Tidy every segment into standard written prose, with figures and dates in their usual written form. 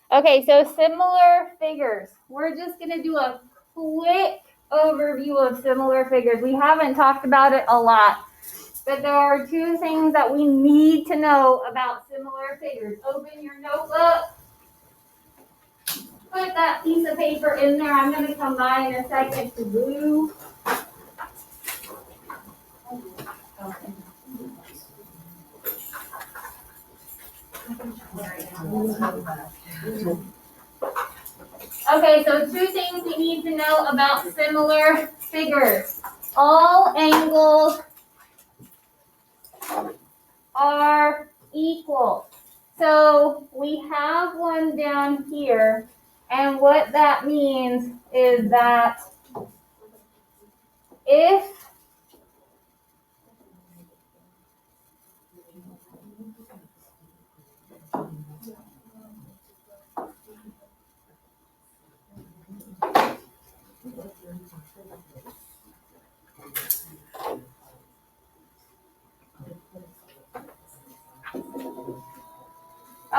Okay, so similar figures. We're just going to do a quick overview of similar figures. We haven't talked about it a lot, but there are two things that we need to know about similar figures. Open your notebook. Put that piece of paper in there. I'm going to come by in a second to glue. Okay, so two things we need to know about similar figures. All angles are equal. So we have one down here, and what that means is that if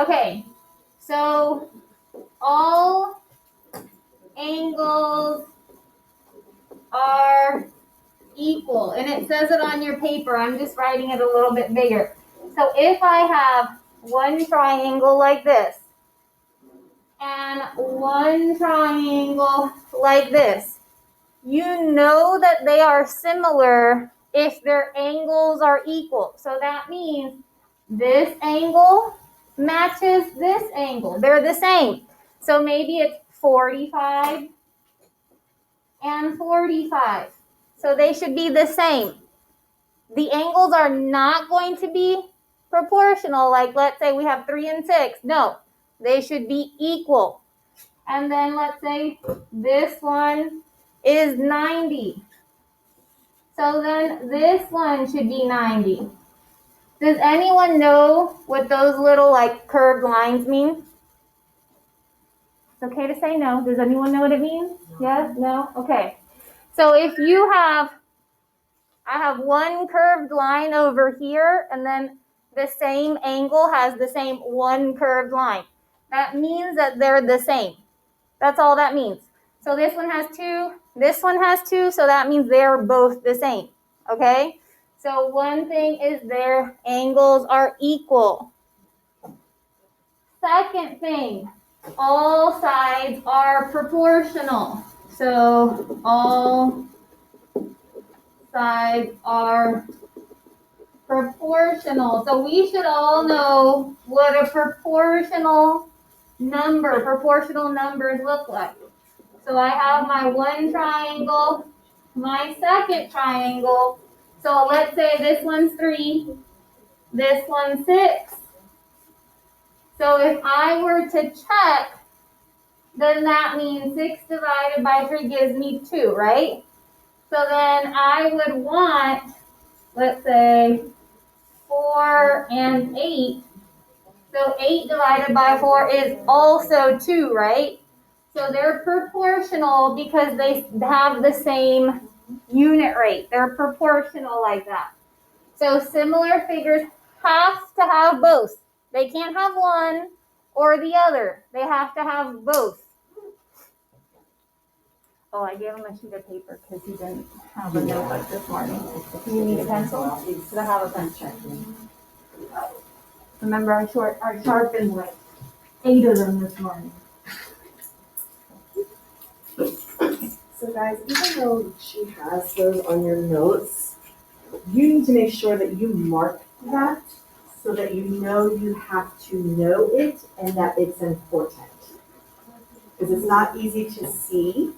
okay, so all angles are equal, and it says it on your paper. I'm just writing it a little bit bigger. So if I have one triangle like this and one triangle like this, you know that they are similar if their angles are equal. So that means this angle matches this angle. They're the same. So maybe it's 45 and 45. So they should be the same. The angles are not going to be proportional, like let's say we have 3 and 6. No, they should be equal. And then let's say this one is 90. So then this one should be 90. Does anyone know what those little like curved lines mean? It's okay to say no. Does anyone know what it means? Yes? No? Okay. So if you have, I have one curved line over here, and then the same angle has the same one curved line. That means that they're the same. That's all that means. So this one has 2, this one has 2, so that means they're both the same. Okay? So one thing is their angles are equal. Second thing, all sides are proportional. So all sides are proportional. So we should all know what a proportional numbers look like. So I have my one triangle, my second triangle. So let's say this one's 3, this one's 6. So if I were to check, then that means 6 divided by 3 gives me 2, right? So then I would want, let's say, 4 and 8. So 8 divided by 4 is also 2, right? So they're proportional because they have the same unit rate. They're proportional like that. So similar figures have to have both. They can't have one or the other. They have to have both. Oh, I gave him a sheet of paper because he didn't have a notebook this morning. Do you need a pencil? Because I have a pencil. Remember, I sharpened like 8 of them this morning. So guys, even though she has those on your notes, you need to make sure that you mark that so that you know you have to know it and that it's important. Because it's not easy to see.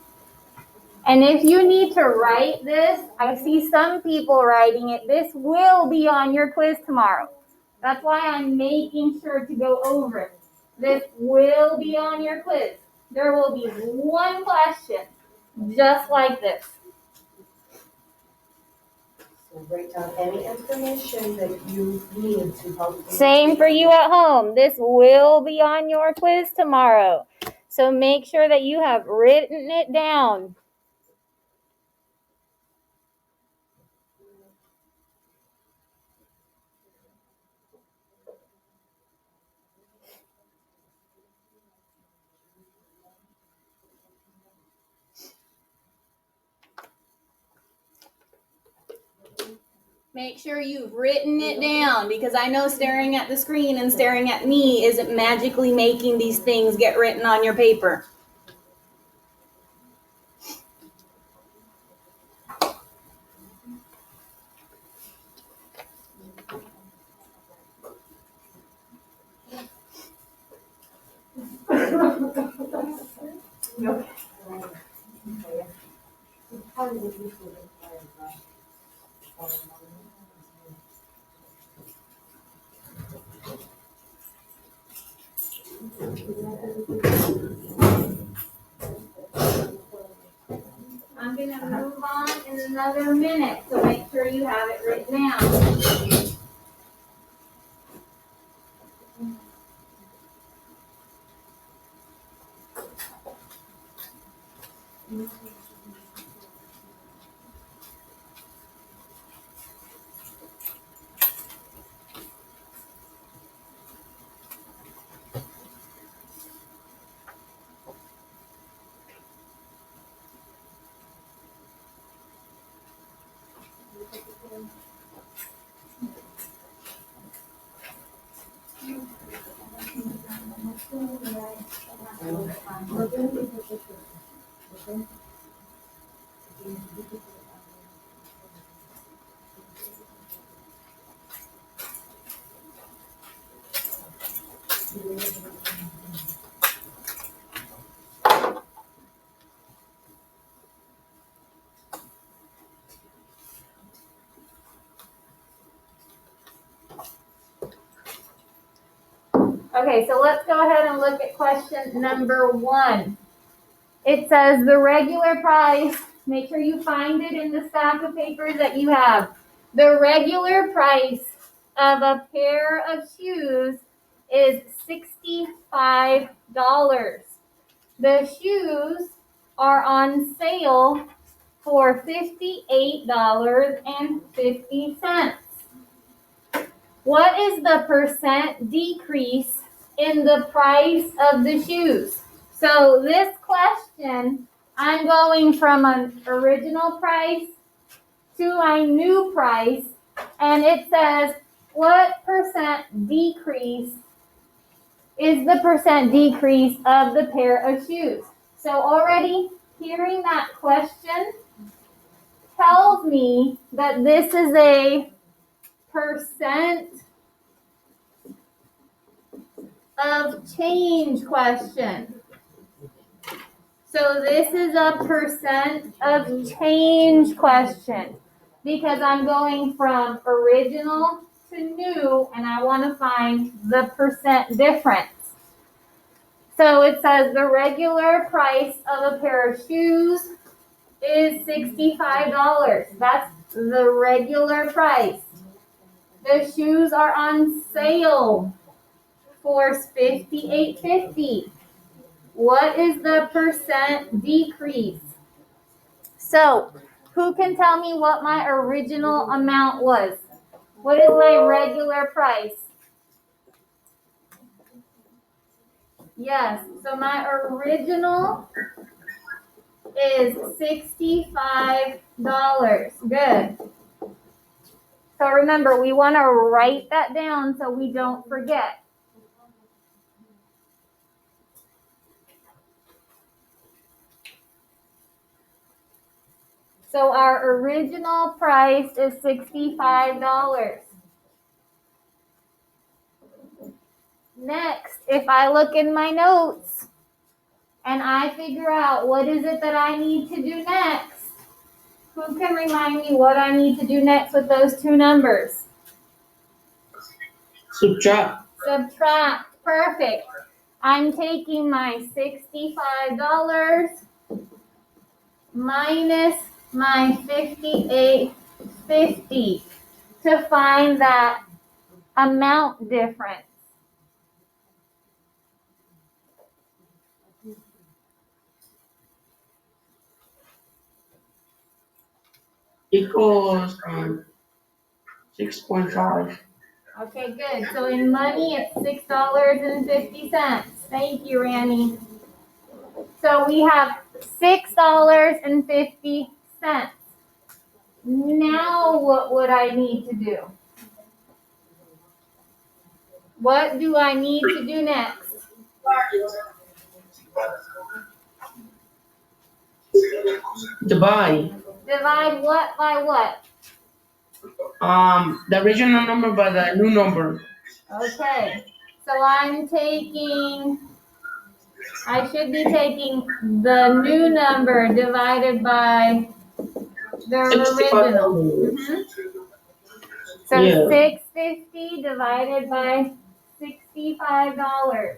And if you need to write this, I see some people writing it. This will be on your quiz tomorrow. That's why I'm making sure to go over it. This will be on your quiz. There will be one question just like this. So write down any information that you need to help you. Same for you at home. This will be on your quiz tomorrow. So make sure that you have written it down. Make sure you've written it down, because I know staring at the screen and staring at me isn't magically making these things get written on your paper. I'm going to move on in another minute, so make sure you have it written down. Okay, so let's go ahead and look at question number 1. It says the regular price, make sure you find it in the stack of papers that you have. The regular price of a pair of shoes is $65. The shoes are on sale for $58.50. What is the percent decrease in the price of the shoes? So this question, I'm going from an original price to a new price, and it says, what percent decrease is the percent decrease of the pair of shoes? So already hearing that question tells me that this is a percent of change question. So this is a percent of change question, because I'm going from original to new and I want to find the percent difference. So it says the regular price of a pair of shoes is $65. That's the regular price. The shoes are on sale for $58.50. What is the percent decrease? So, who can tell me what my original amount was? What is my regular price? Yes, so my original is $65. Good. So remember, we want to write that down so we don't forget. So our original price is $65. Next, if I look in my notes and I figure out what is it that I need to do next, who can remind me what I need to do next with those two numbers? Subtract. Subtract. Perfect. I'm taking my $65 minus my $58.50 to find that amount difference. Equals 6.5. Okay, good. So in money, it's $6.50. Thank you, Randy. So we have $6.50. Now what would I need to do? What do I need to do next? Divide. Divide what by what? The original number by the new number. Okay, so I should be taking the new number divided by the original. Mhm. So Yeah. $6.50 divided by $65.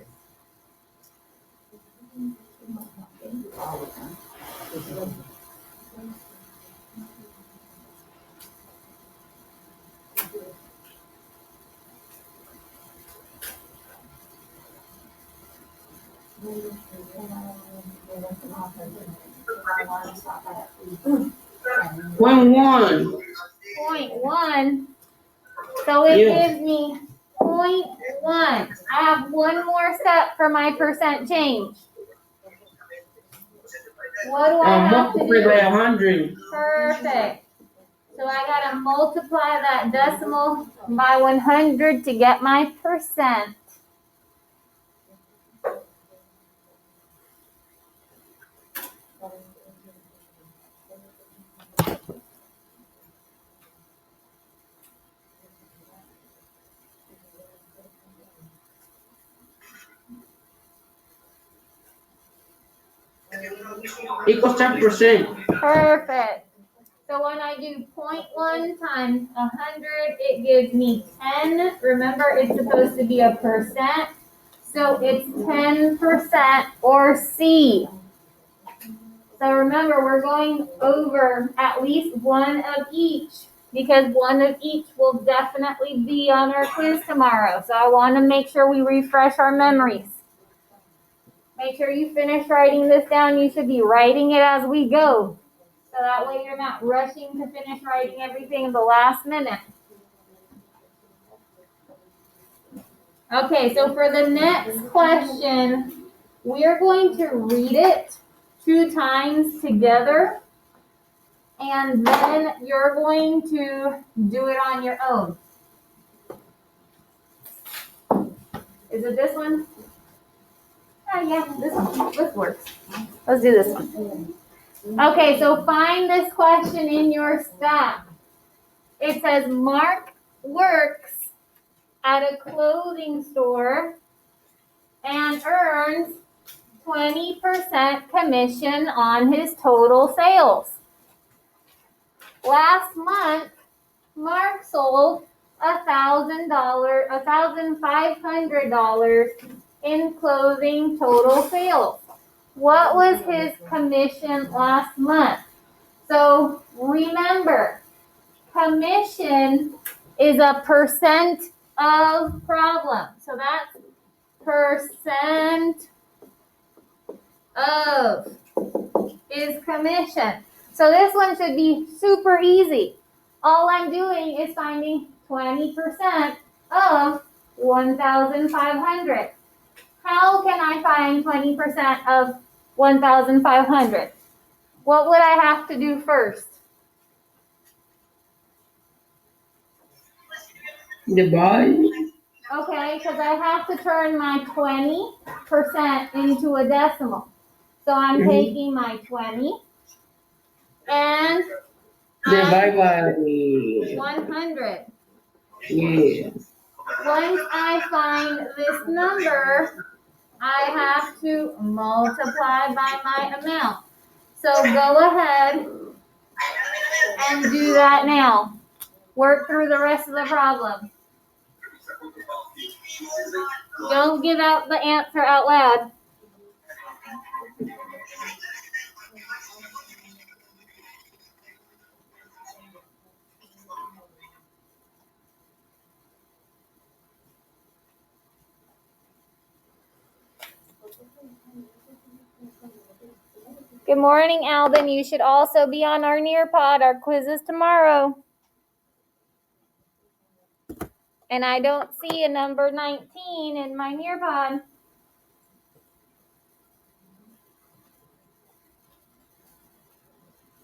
Point one. 0.1. So it Yeah. gives me 0.1. I have one more step for my percent change. What do I have to Multiply by do? 100. Perfect. So I gotta multiply that decimal by 100 to get my percent. Equals 10%. Perfect. So when I do 0.1 times 100, it gives me 10. Remember, it's supposed to be a percent. So it's 10% or C. So remember, we're going over at least one of each because one of each will definitely be on our quiz tomorrow. So I want to make sure we refresh our memories. Make sure you finish writing this down. You should be writing it as we go. So that way you're not rushing to finish writing everything in the last minute. Okay, so for the next question, we're going to read it 2 times together. And then you're going to do it on your own. Is it this one? Oh, yeah, this one. This works. Let's do this one. Okay, so find this question in your stack. It says Mark works at a clothing store and earns 20% commission on his total sales. Last month, Mark sold $1,500 in clothing total sales. What was his commission last month? So remember, commission is a percent of problem. So that's percent of is commission. So this one should be super easy. All I'm doing is finding 20% of 1,500. How can I find 20% of 1,500? What would I have to do first? Divide. Okay, because I have to turn my 20% into a decimal. So I'm taking my 20 and Divide by 100. yeah. Once I find this number, I have to multiply by my amount. So go ahead and do that now. Work through the rest of the problem. Don't give out the answer out loud. Good morning, Alvin. You should also be on our Nearpod. Our quiz is tomorrow. And I don't see a number 19 in my Nearpod.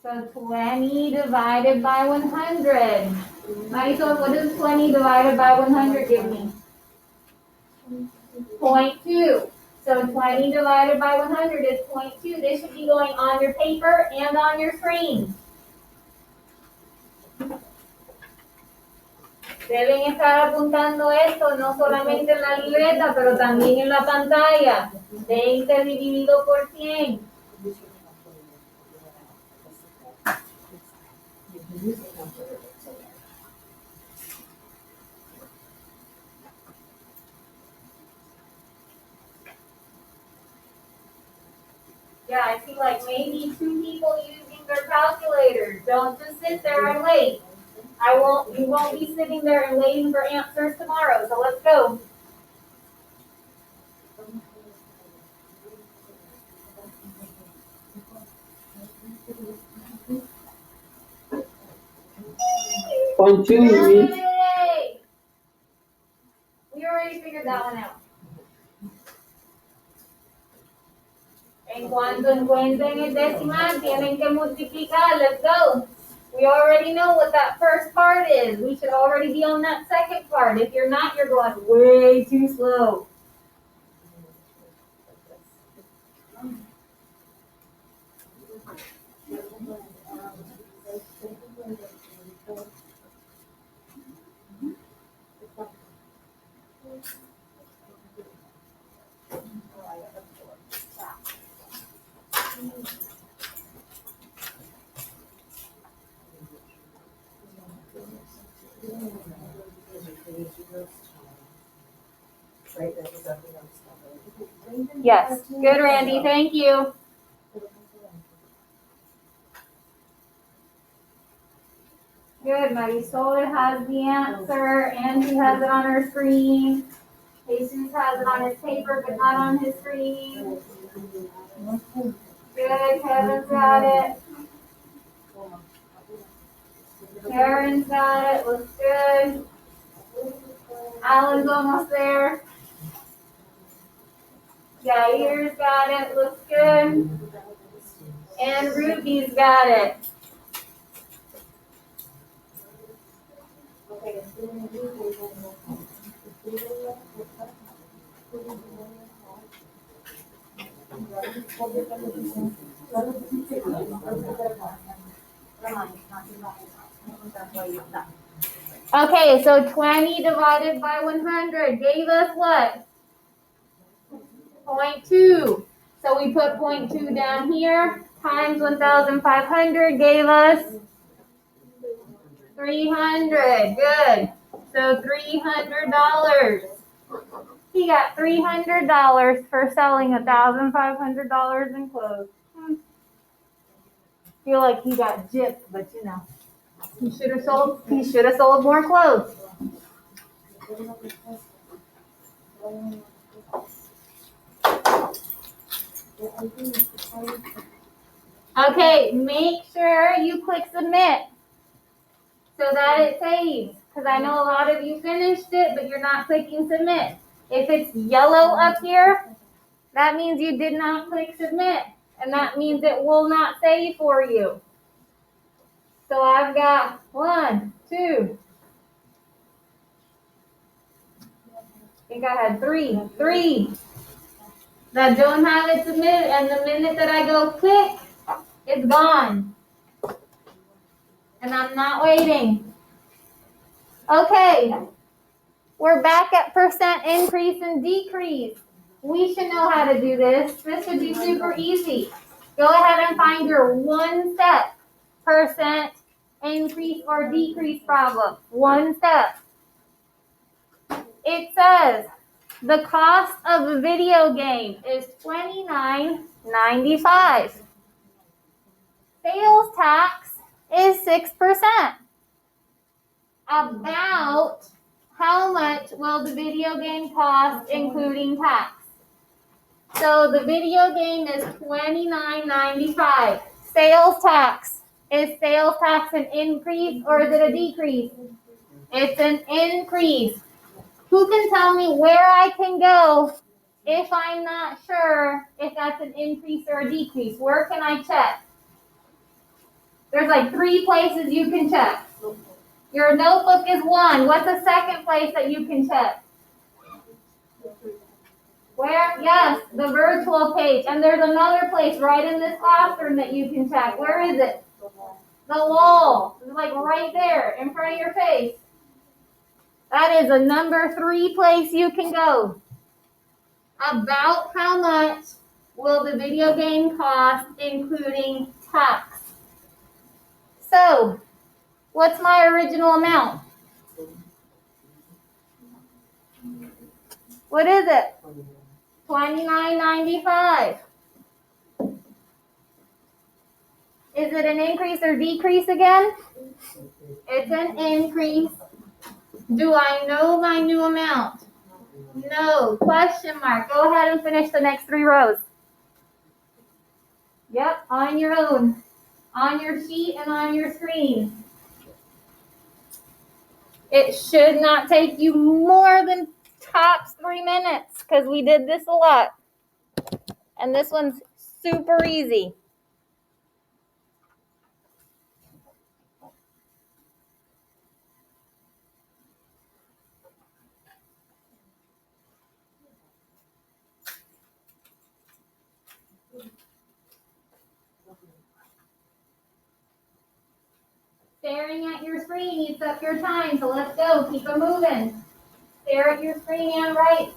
So So 20 divided by 100. Marisol, what does 20 divided by 100 give me? 0.2. So 20 divided by 100 is 0.2. This should be going on your paper and on your screen. Deben estar apuntando esto no solamente en la libreta, pero también en la pantalla. 20 dividido por 100. Yeah, I see like maybe 2 people using their calculators. Don't just sit there and wait. You won't be sitting there and waiting for answers tomorrow. So let's go. Point two, you mean? Yay! We already figured that one out. En cuanto encuentren el decimal, tienen que multiplicar. Let's go. We already know what that first part is. We should already be on that second part. If you're not, you're going way too slow. Yes. Good, Randy. Thank you. Good. Marisol has the answer, and she has it on her screen. Jesus has it on his paper, but not on his screen. Good. Kevin's got it. Karen's got it. Looks good. Alan's almost there. Jair's got it. Looks good. And Ruby's got it. Okay, so 20 divided by 100 gave us what? 0.2. So we put 0.2 down here, times 1,500 gave us 300. Good. So $300. He got $300 for selling $1,500 in clothes. Feel like he got gypped, but you know, he should have sold more clothes. Okay, make sure you click submit so that it saves. Because I know a lot of you finished it, but you're not clicking submit. If it's yellow up here, that means you did not click submit. And that means it will not save for you. So I've got 1, 2. I think I had 3 that don't have it submitted. And the minute that I go click, it's gone. And I'm not waiting. Okay. We're back at percent increase and decrease. We should know how to do this. This should be super easy. Go ahead and find your one step percent increase or decrease problem. One step. It says the cost of a video game is $29.95. Sales tax is 6%. About how much will the video game cost including tax? So the video game is $29.95. Sales tax. Is sales tax an increase or is it a decrease? It's an increase. Who can tell me where I can go if I'm not sure if that's an increase or a decrease? Where can I check? There's like 3 places you can check. Your notebook is 1. What's the second place that you can check? Where? Yes, the virtual page. And there's another place right in this classroom that you can check. Where is it? The wall. It's like right there in front of your face. That is a number 3 place you can go. About how much will the video game cost, including tax? So, what's my original amount? What is it? $29.95. Is it an increase or decrease again? It's an increase. Do I know my new amount? No. Question mark. Go ahead and finish the next 3 rows. Yep, on your own. On your sheet and on your screen. It should not take you more than tops 3 minutes because we did this a lot. And this one's super easy. Staring at your screen eats up your time, so let's go. Keep it moving. Stare at your screen and write.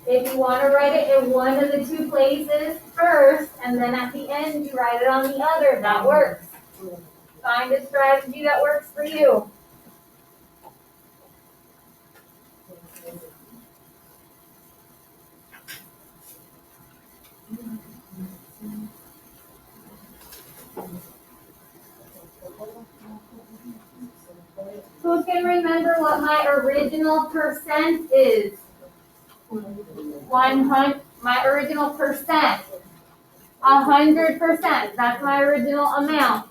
If you want to write it in one of the 2 places first, and then at the end you write it on the other, that works. Find a strategy that works for you. Who can remember what my original percent is? 100. My original percent. 100%. That's my original amount.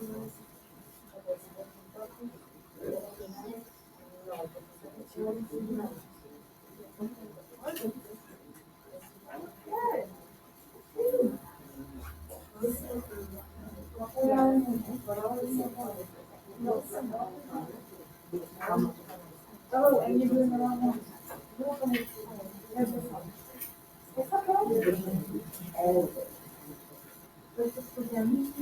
Oh, and you're doing the wrong one. It's okay. Let's just put them.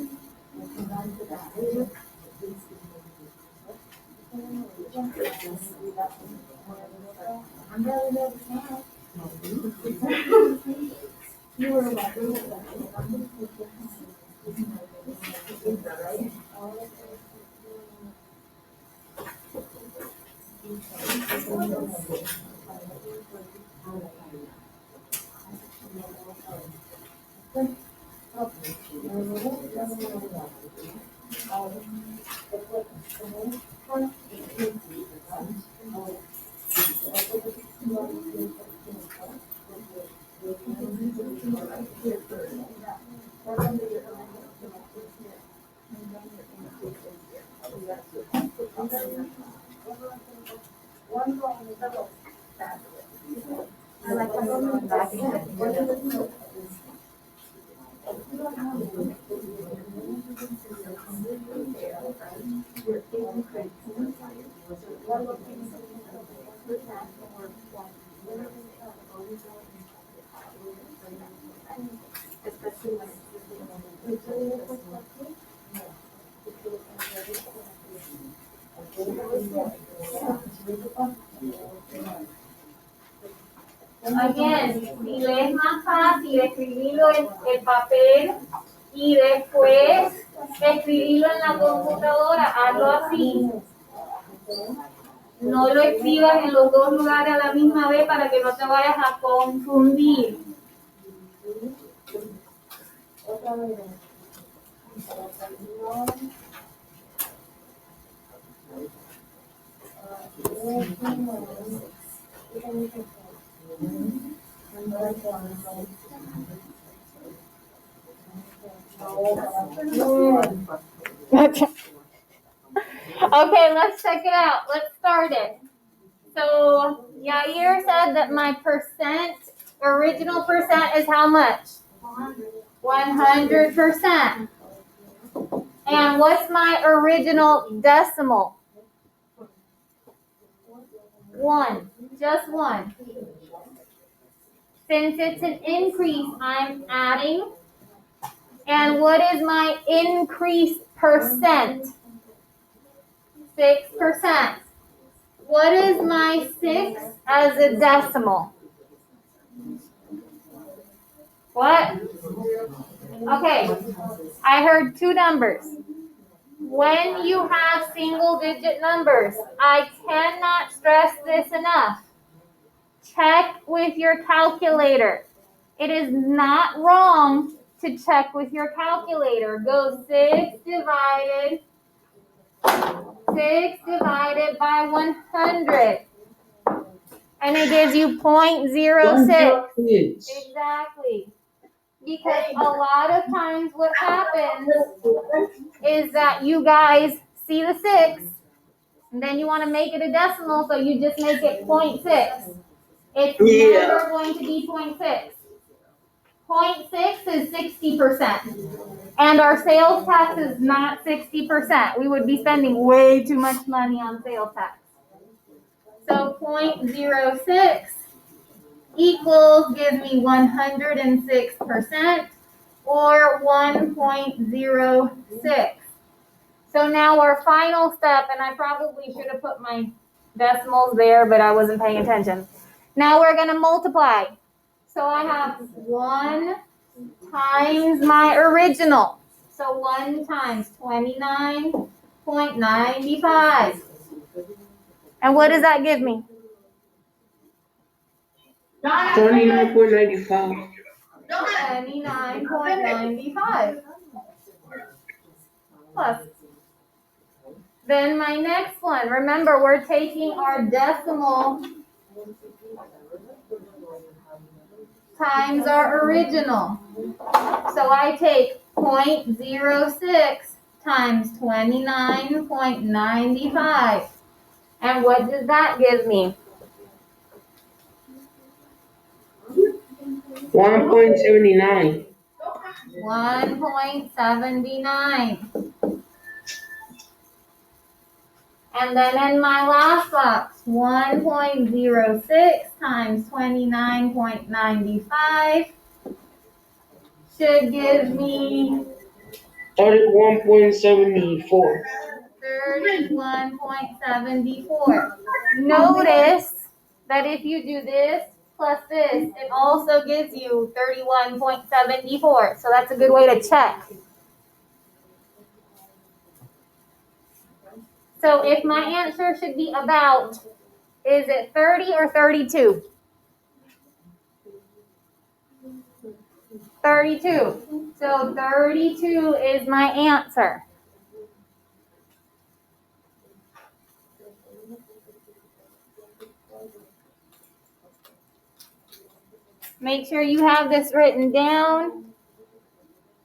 I'm really nervous now. You were like, I like going back and Again, si le es más fácil escribirlo en el papel y después escribirlo en la computadora, hazlo así. No lo escribas en los 2 lugares a la misma vez para que no te vayas a confundir. Okay, let's check it out. Let's start it. So Yair said that my percent original percent is how much? 100%. And what's my original decimal? 1, just 1. Since it's an increase, I'm adding. And what is my increase percent? 6%. What is my 6 as a decimal? What? Okay, I heard 2 numbers. When you have single digit numbers, I cannot stress this enough. Check with your calculator. It is not wrong to check with your calculator. Go 6 divided by 100. And it gives you 0.06. Exactly. Because a lot of times what happens is that you guys see the 6, and then you want to make it a decimal, so you just make it 0.6. It's never going to be 0.6. 0.6 is 60%. And our sales tax is not 60%. We would be spending way too much money on sales tax. So 0.06 equals, give me 106%, or 1.06. So now our final step, and I probably should have put my decimals there, but I wasn't paying attention. Now we're going to multiply. So I have 1 times my original. So 1 times 29.95. And what does that give me? 29.95. 29.95. Plus. Then my next one, remember we're taking our decimal times our original. So I take 0.06 times 29.95. And what does that give me? 1.79. 1.79. And then in my last box, 1.06 times 29.95 should give me 31.74. 31.74. Notice that if you do this plus this, it also gives you 31.74. So that's a good way to check. So if my answer should be about, is it 30 or 32? 32. So 32 is my answer. Make sure you have this written down.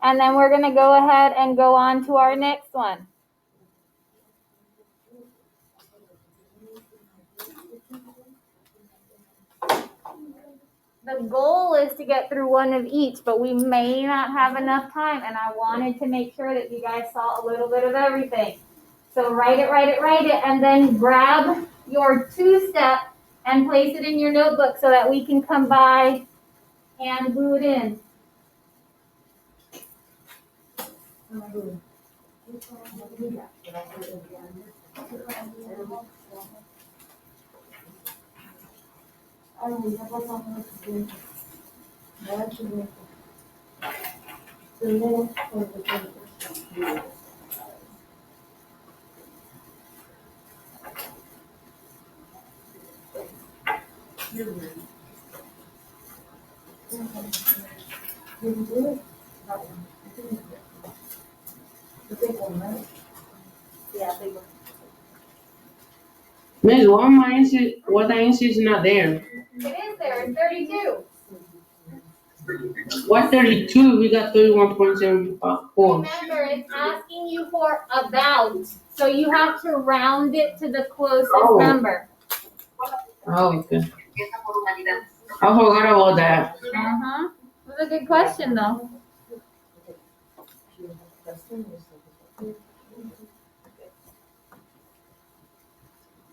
And then we're going to go ahead and go on to our next one. The goal is to get through one of each, but we may not have enough time, and I wanted to make sure that you guys saw a little bit of everything. So write it, and then grab your 2-step and place it in your notebook so that we can come by and glue it in. Miss, why the answer is not there? It is there, it's 32. Why 32? We got 31.74. Remember, it's asking you for about, so you have to round it to the closest number. Oh, okay. I forgot about that. Uh-huh. It was a good question though.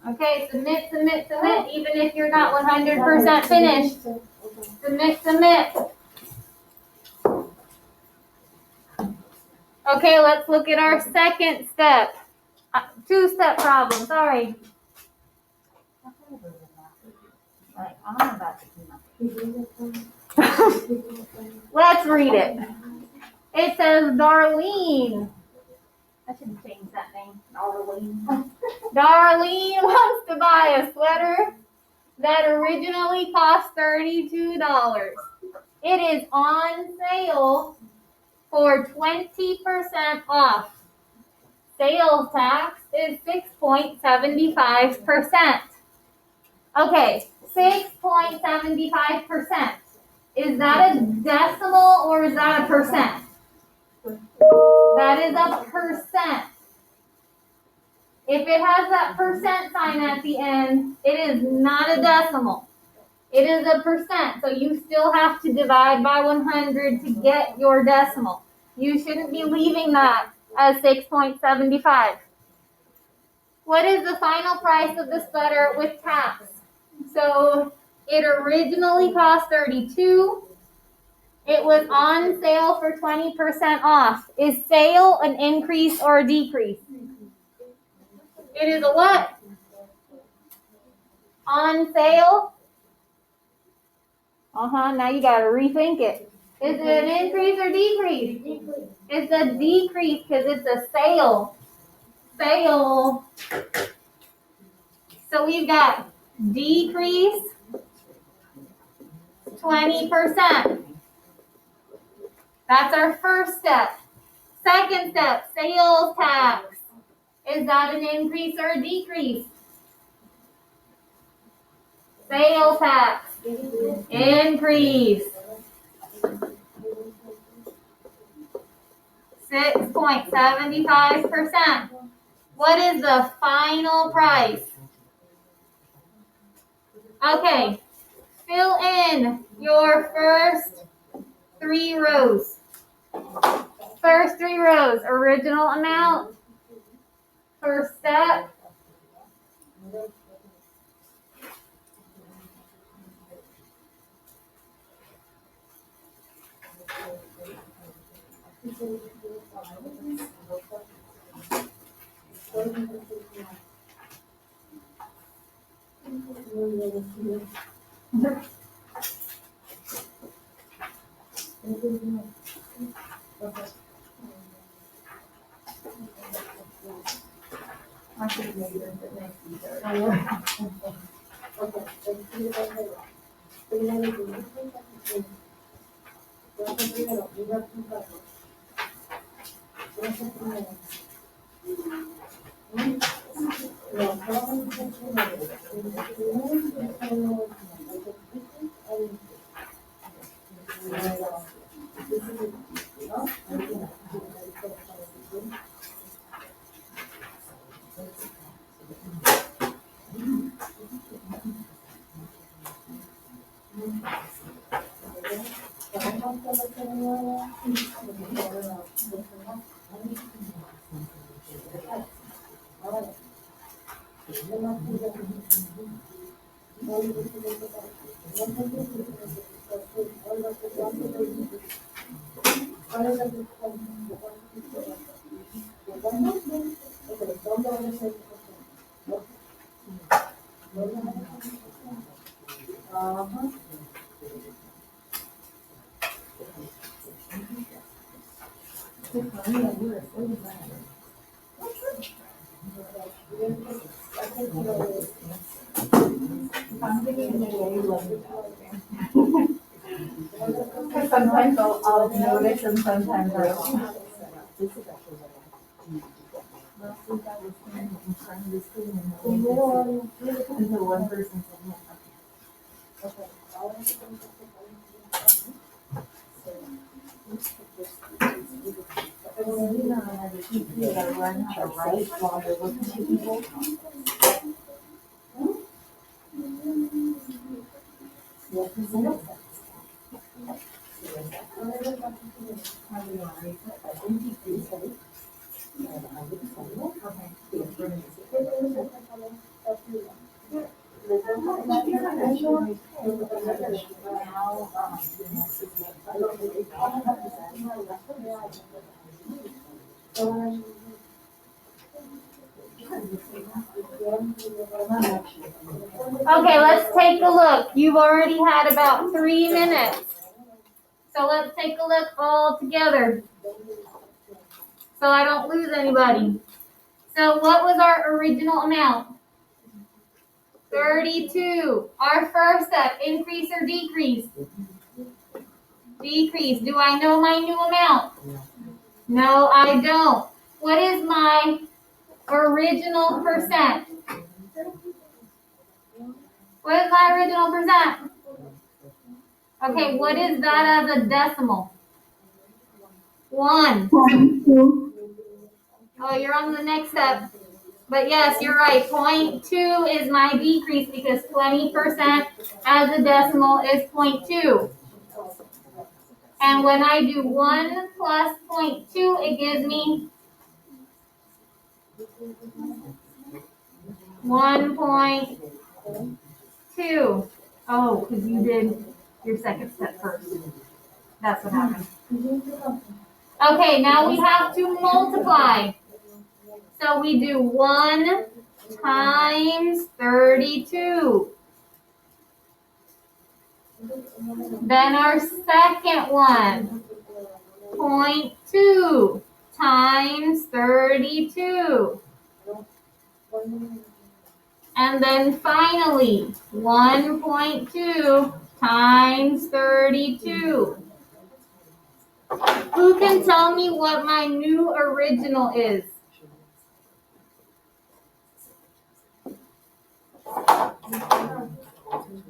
Okay, submit, submit, submit, even if you're not 100% finished. Submit, submit. Okay, let's look at our second step. Two-step problem, sorry. Like, I'm about to Let's read it. It says Darlene. I should have changed that name. Darlene. Darlene wants to buy a sweater that originally cost $32. It is on sale for 20% off. Sales tax is 6.75%. Okay, 6.75%. Is that a decimal or is that a percent? That is a percent. If it has that percent sign at the end, it is not a decimal. It is a percent, so you still have to divide by 100 to get your decimal. You shouldn't be leaving that as 6.75. What is the final price of the sweater with tax? So it originally cost $32. It was on sale for 20% off. Is sale an increase or a decrease? It is a what? On sale? Now you gotta rethink it. Is it an increase or decrease? It's a decrease because it's a sale. Sale. So we've got decrease 20%. That's our first step. Second step, sales tax. Is that an increase or a decrease? Sales tax. Increase. 6.75%. What is the final price? Okay, fill in your first 3 rows. First 3 rows, original amount, first step, Sometimes I'll notice and sometimes I won't. Until one person said no. You know, I have a teacher that learn how to write while they're looking at people. Okay, let's take a look. You've already had about 3 minutes. So let's take a look all together, so I don't lose anybody. So what was our original amount? 32. Our first step, increase or decrease? Decrease. Do I know my new amount? No, I don't. What is my original percent? What is my original percent? Okay, what is that as a decimal? 1. Oh, you're on the next step. But yes, you're right. 0.2 is my decrease because 20% as a decimal is 0.2. And when I do 1 plus 0.2, it gives me 1.2. Oh, because you did your second step first. That's what happened. Okay, now we have to multiply. So we do 1 times 32. Then our second one, 0.2 times 32. And then finally, 1.2 times 32. Who can tell me what my new original is?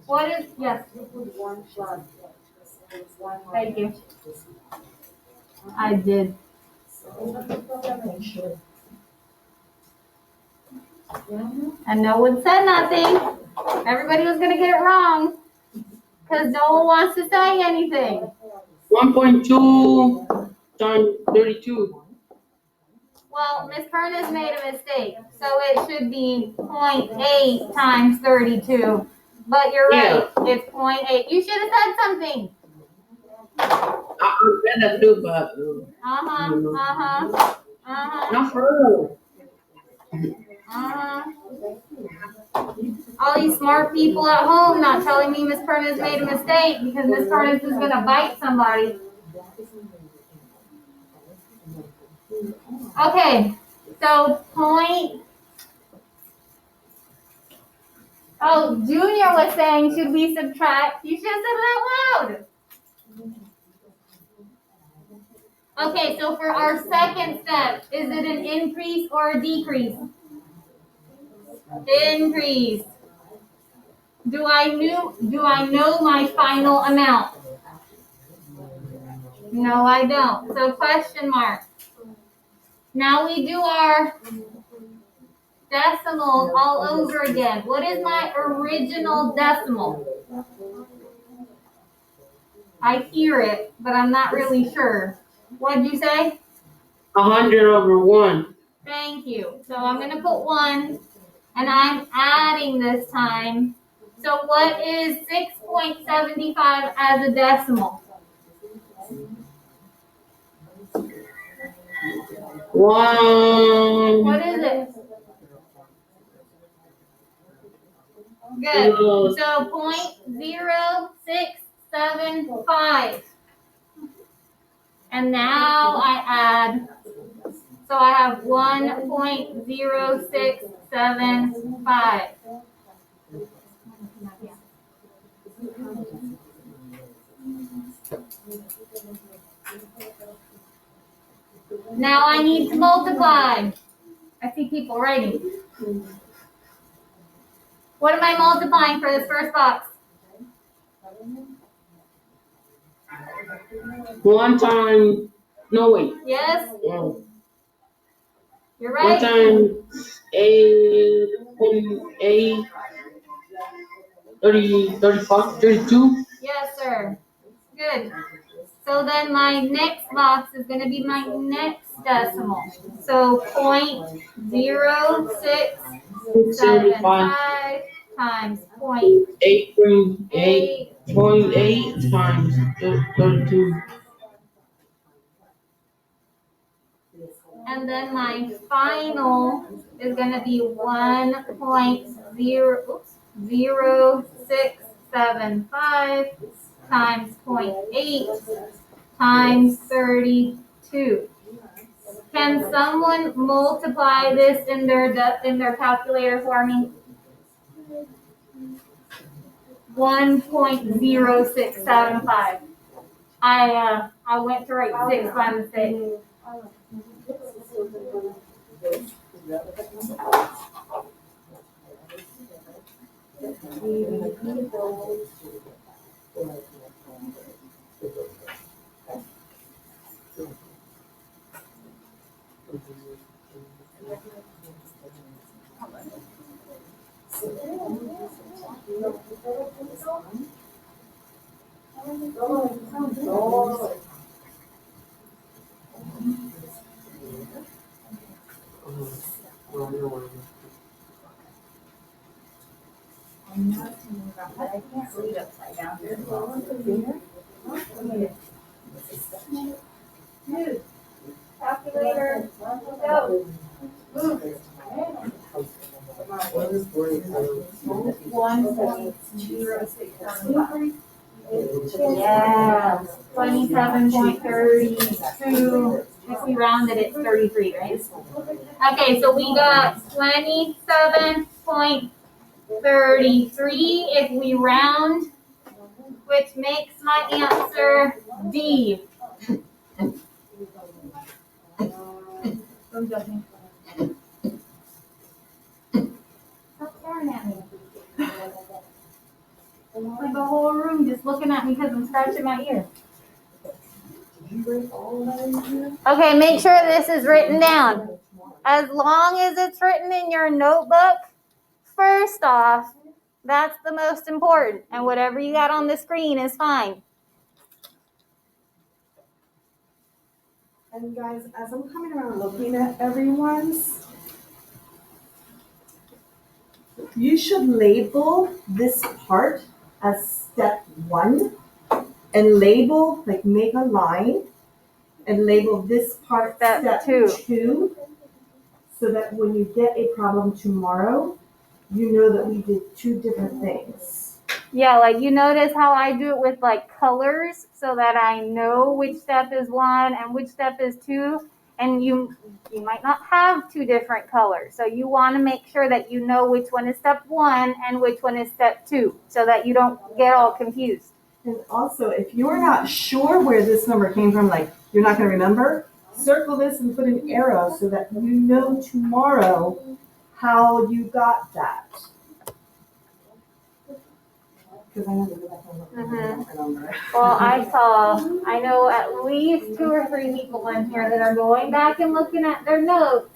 What is, yes? Thank you. I did. And no one said nothing. Everybody was going to get it wrong because no one wants to say anything. 1.2 times 32. Well, Miss Pernas made a mistake, so it should be 0.8 times 32. But you're right, it's 0.8. You should have said something. I read that too, but not for All these smart people at home not telling me Miss Pernas made a mistake because Miss Pernas is going to bite somebody. Okay, so Oh, Junior was saying, should we subtract? You should have said it out loud. Okay, so for our second step, is it an increase or a decrease? Increase. Do I know my final amount? No, I don't. So question mark. Now we do our decimals all over again. What is my original decimal? I hear it, but I'm not really sure. What did you say? 100/1. Thank you. So I'm going to put 1, and I'm adding this time. So what is 6.75 as a decimal? 1. What is it? Good. So 0.0675. And now I add, so I have 1.0675. Now I need to multiply. I see people writing. What am I multiplying for this first box? 1 time, no wait. Yes? Yeah. You're 1 right. times 8.8 30, 35, 32. Yes, sir. Good. So then my next box is gonna be my next decimal. So 0.0675 75. times 0.8 8.8 times 32. and then my final is gonna be 1.0675 times 0.8 times 32. Can someone multiply this in their calculator for me? 1.0675. I went to write 6 by mistake. Calculator, go. Move. 1.0675. Yeah, 27.32. If we rounded it, 33, right? Okay, so we got 27.33 if we round, which makes my answer D. Don't judge me. Stop staring at me. Like the whole room just looking at me because I'm scratching my ear. Okay, make sure this is written down. As long as it's written in your notebook, first off, that's the most important. And whatever you got on the screen is fine. And guys, as I'm coming around looking at everyone's, you should label this part as step 1 and label, like make a line and label this part step 2 so that when you get a problem tomorrow, you know that we did 2 different things. Yeah, like you notice how I do it with like colors so that I know which step is 1 and which step is 2. And you might not have 2 different colors. So you want to make sure that you know which one is step 1 and which one is step 2 so that you don't get all confused. And also, if you're not sure where this number came from, like you're not going to remember, circle this and put an arrow so that you know tomorrow how you got that. Because I know to go back and look at the number. Well, I know at least 2 or 3 people in here that are going back and looking at their notes,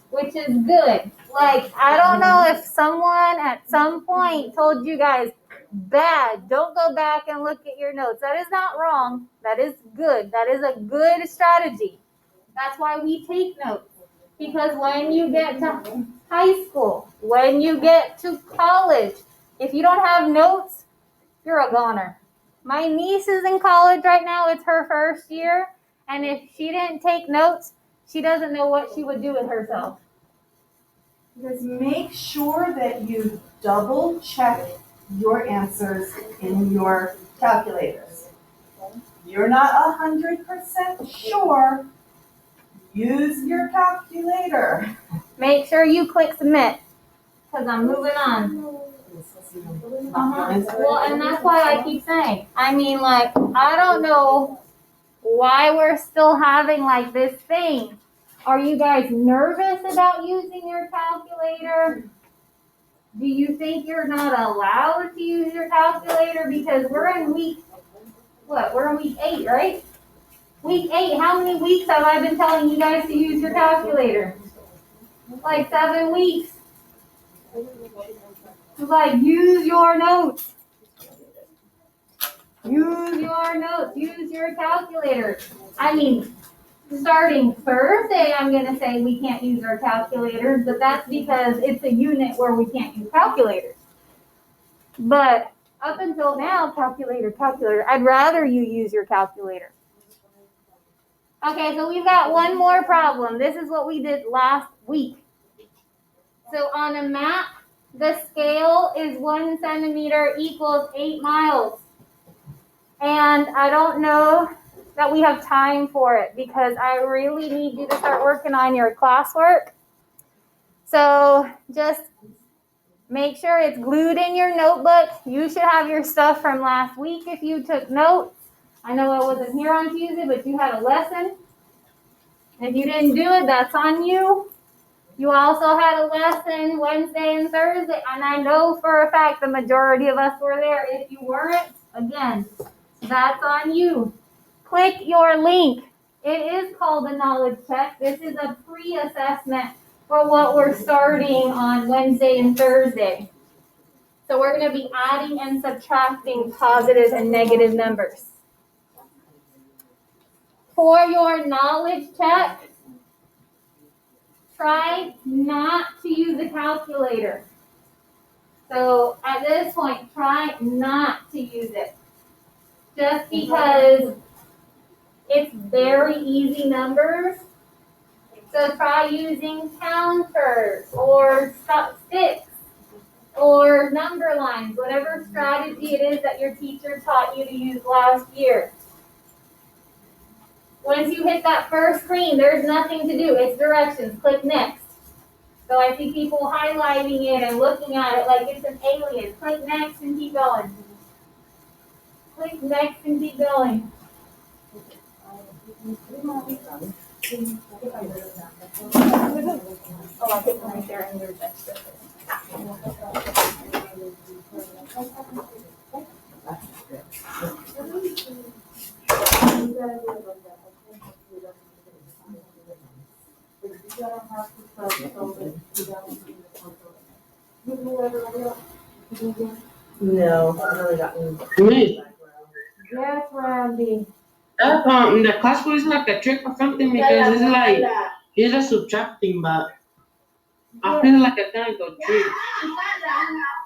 which is good. Like, I don't know if someone at some point told you guys, bad, don't go back and look at your notes. That is not wrong. That is good. That is a good strategy. That's why we take notes. Because when you get to high school, when you get to college, if you don't have notes, you're a goner. My niece is in college right now. It's her first year. And if she didn't take notes, she doesn't know what she would do with herself. Because make sure that you double check your answers in your calculators. You're not 100% sure, use your calculator. Make sure you click submit, because I'm moving on. Well, and that's why I keep saying, I mean, like, I don't know why we're still having like this thing. Are you guys nervous about using your calculator? Do you think you're not allowed to use your calculator? Because we're in week 8, right? Week 8, how many weeks have I been telling you guys to use your calculator? Like 7 weeks. It's like, use your notes. Use your notes. Use your calculator. I mean, starting Thursday, I'm going to say we can't use our calculators, but that's because it's a unit where we can't use calculators. But up until now, calculator. I'd rather you use your calculator. Okay, so we've got one more problem. This is what we did last week. So on a map, the scale is 1 centimeter equals 8 miles. And I don't know that we have time for it because I really need you to start working on your classwork. So just make sure it's glued in your notebook. You should have your stuff from last week if you took notes. I know I wasn't here on Tuesday, but you had a lesson. If you didn't do it, that's on you. You also had a lesson Wednesday and Thursday, and I know for a fact the majority of us were there. If you weren't, again, that's on you. Click your link. It is called a knowledge check. This is a pre-assessment for what we're starting on Wednesday and Thursday. So we're going to be adding and subtracting positive and negative numbers. For your knowledge check, try not to use a calculator. So at this point, try not to use it. Just because it's very easy numbers. So try using counters or sticks or number lines, whatever strategy it is that your teacher taught you to use last year. Once you hit that first screen, there's nothing to do. It's directions. Click next. So I see people highlighting it and looking at it like it's an alien. Click next and keep going. Click next and keep going. Oh, I put them right there in your text. No, I've really gotten. Me. Yes, Randy. The classroom is like a trick or something because it's like it's just subtracting, but I feel like a kind of trick.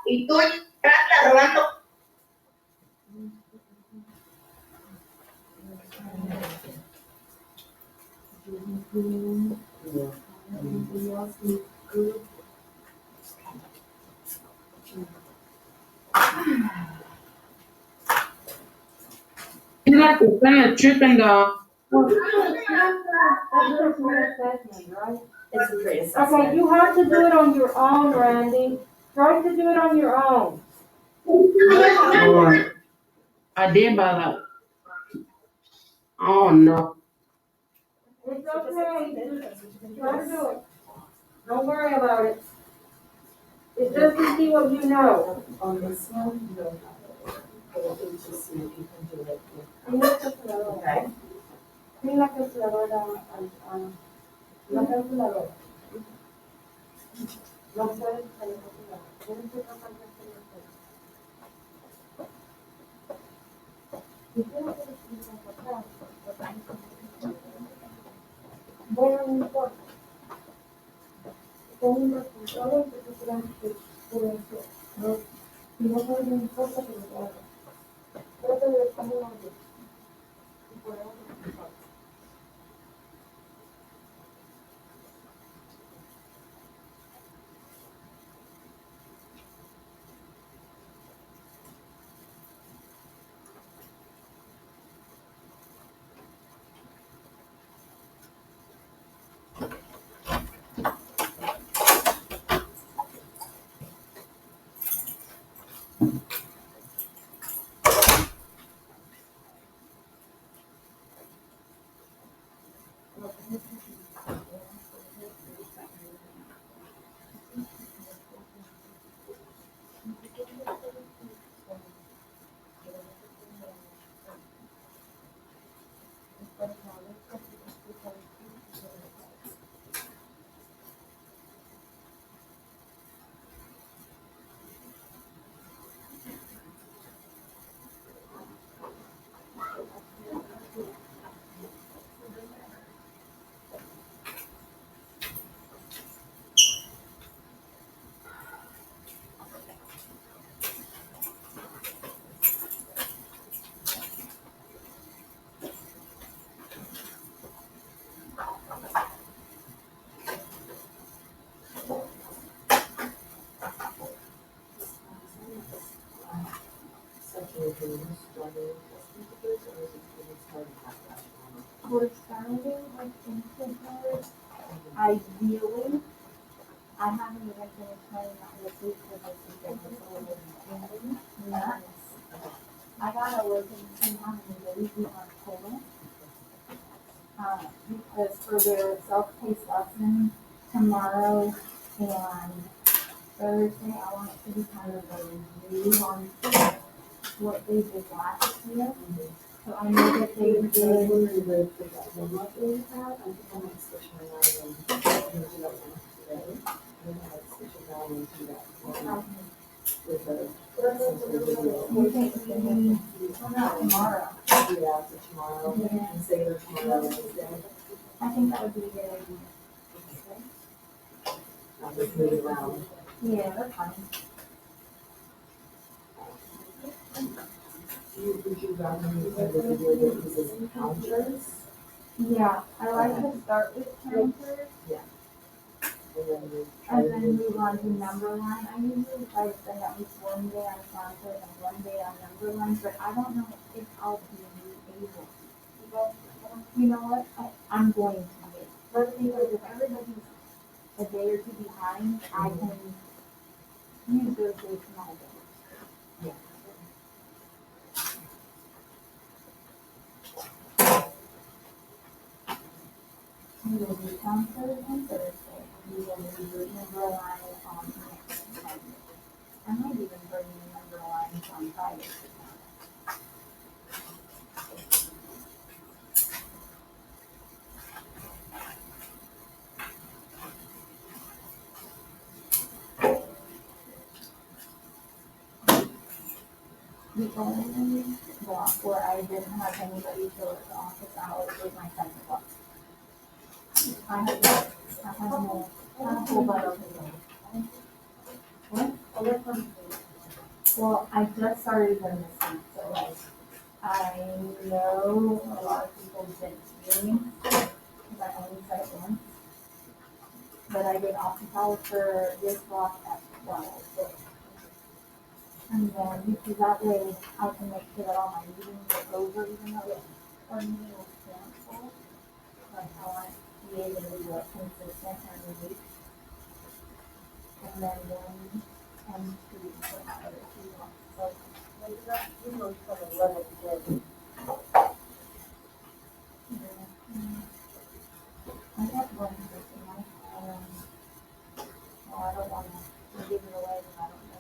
Y tú estás robando. It's like a kind of trick in the. It's a great assessment. Okay, you have to do it on your own, Randy. Try to do it on your own. Or I did by like. Oh no. It's okay. Try to do it. Don't worry about it. It's just to see what you know. On this one, you don't have it. But it's just see if you can do it. Mira la calculadora. Okay? Mira la calculadora. La calculadora. No puedes usar la calculadora. Tienes que pasar la calculadora. Si tienes que decir para atrás, bueno, no importa. Con un resultado que tú creas que puede ser. No, si no sabes, no importa que lo hagas. Trata de dejarlo en orden. Y podemos resultar. We're starting like instant hours. Ideally, I haven't even finished writing that this week because this weekend was a little nuts. I gotta look and see how many days we have total. Because for their self-paced lesson tomorrow and Thursday, I want it to be kind of a review on what they did last year. So I know that they did. You think we need, well, not tomorrow. Yeah. I think that would be a good idea. Yeah, that's fine. Yeah, I like to start with counters and then move on to number line. I usually try to spend at least one day on counters and one day on number lines, but I don't know if I'll be able. You know what? I'm going to be. Let's see, like, if everybody's a day or two behind, I can use those days for my day. We will do counters on Thursday. We will do number line on next Monday. I might even bring the number lines on Friday. The only block where I didn't have anybody show at the office hours was my 7 o'clock. I have no, I have a whole bunch of them. What? Well, I just started them this week, so like, I know a lot of people didn't hear me, because I only said it once. But I did office hours for this block at 12. And then, because that way I can make sure that all my meetings are over, even though our meeting was canceled. Like, I want to be able to do it consistent every week. And then 1 and 2 for my other 2 blocks. So, like that, you know, from 11 to 12. I got one person, well, I don't want to give it away, but I don't know.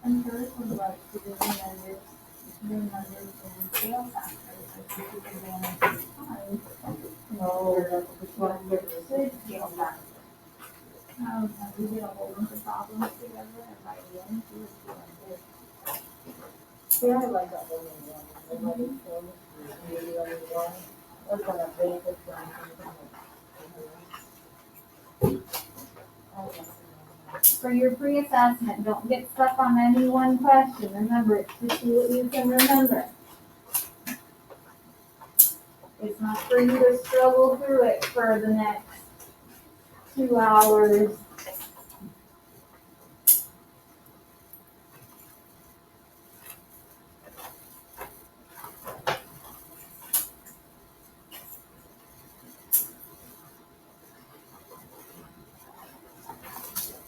And first was like doing numbers and sales factors, like you can manage your time. No, which one should sales factor. We did a whole bunch of problems together, and by the end, she was doing good. Yeah, I like that one. I like it so much. That's one of the biggest For your pre-assessment, don't get stuck on any one question. Remember, it's to see what you can remember. It's not for you to struggle through it for the next 2 hours